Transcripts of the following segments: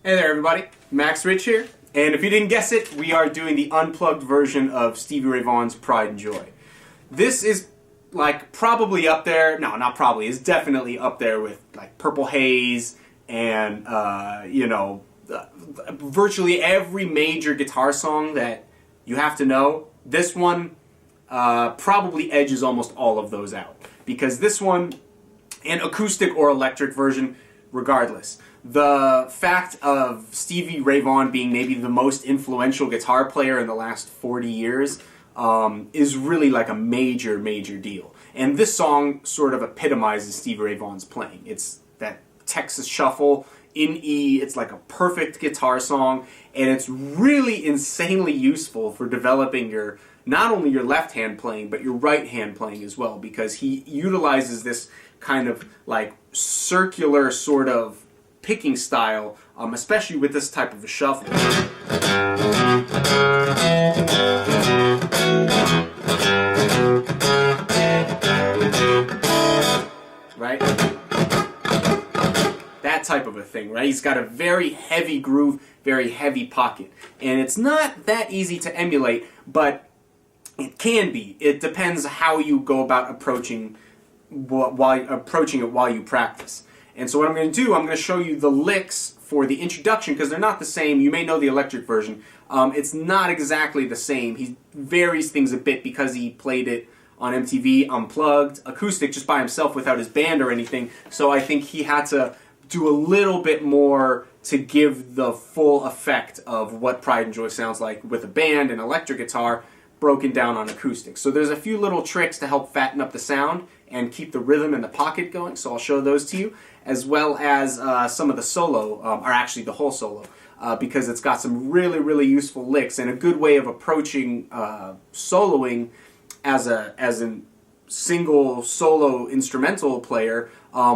Hey there everybody, Max Rich here, and if you didn't guess it, we are doing the unplugged version of Stevie Ray Vaughan's Pride and Joy. This is like probably up there, no not probably, is definitely up there with like Purple Haze and virtually every major guitar song that you have to know. This one probably edges almost all of those out, because this one, an acoustic or electric version, regardless. The fact of Stevie Ray Vaughan being maybe the most influential guitar player in the last 40 years is really like a major, major deal. And this song sort of epitomizes Stevie Ray Vaughan's playing. It's that Texas shuffle in E. It's like a perfect guitar song, and it's really insanely useful for developing your, not only your left hand playing, but your right hand playing as well, because he utilizes this kind of like circular sort of picking style, especially with this type of a shuffle. Right? That type of a thing, right? He's got a very heavy groove, very heavy pocket. And it's not that easy to emulate, but it can be. It depends how you go about approaching it while you practice. And so what I'm going to do, I'm going to show you the licks for the introduction, because they're not the same. You may know the electric version. It's not exactly the same. He varies things a bit because he played it on MTV Unplugged, acoustic, just by himself without his band or anything. So I think he had to do a little bit more to give the full effect of what Pride and Joy sounds like with a band and electric guitar broken down on acoustic. So there's a few little tricks to help fatten up the sound and keep the rhythm and the pocket going, so I'll show those to you, as well as some of the solo, or actually the whole solo, because it's got some really, really useful licks and a good way of approaching soloing as a single solo instrumental player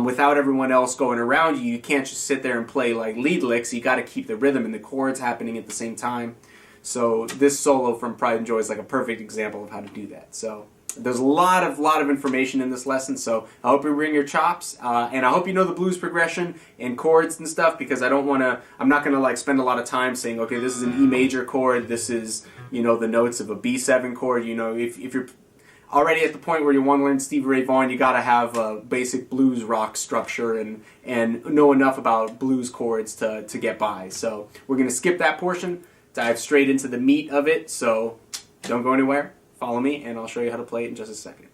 without everyone else going around you. You can't just sit there and play like lead licks. You got to keep the rhythm and the chords happening at the same time. So this solo from Pride and Joy is like a perfect example of how to do that. So there's a lot of information in this lesson, so I hope you bring your chops, and I hope you know the blues progression and chords and stuff, because I'm not going to like spend a lot of time saying, okay, this is an E major chord, this is, the notes of a B7 chord. If you're already at the point where you want to learn Stevie Ray Vaughan, you got to have a basic blues rock structure and know enough about blues chords to get by. So we're going to skip that portion, dive straight into the meat of it, so don't go anywhere. Follow me, and I'll show you how to play it in just a second.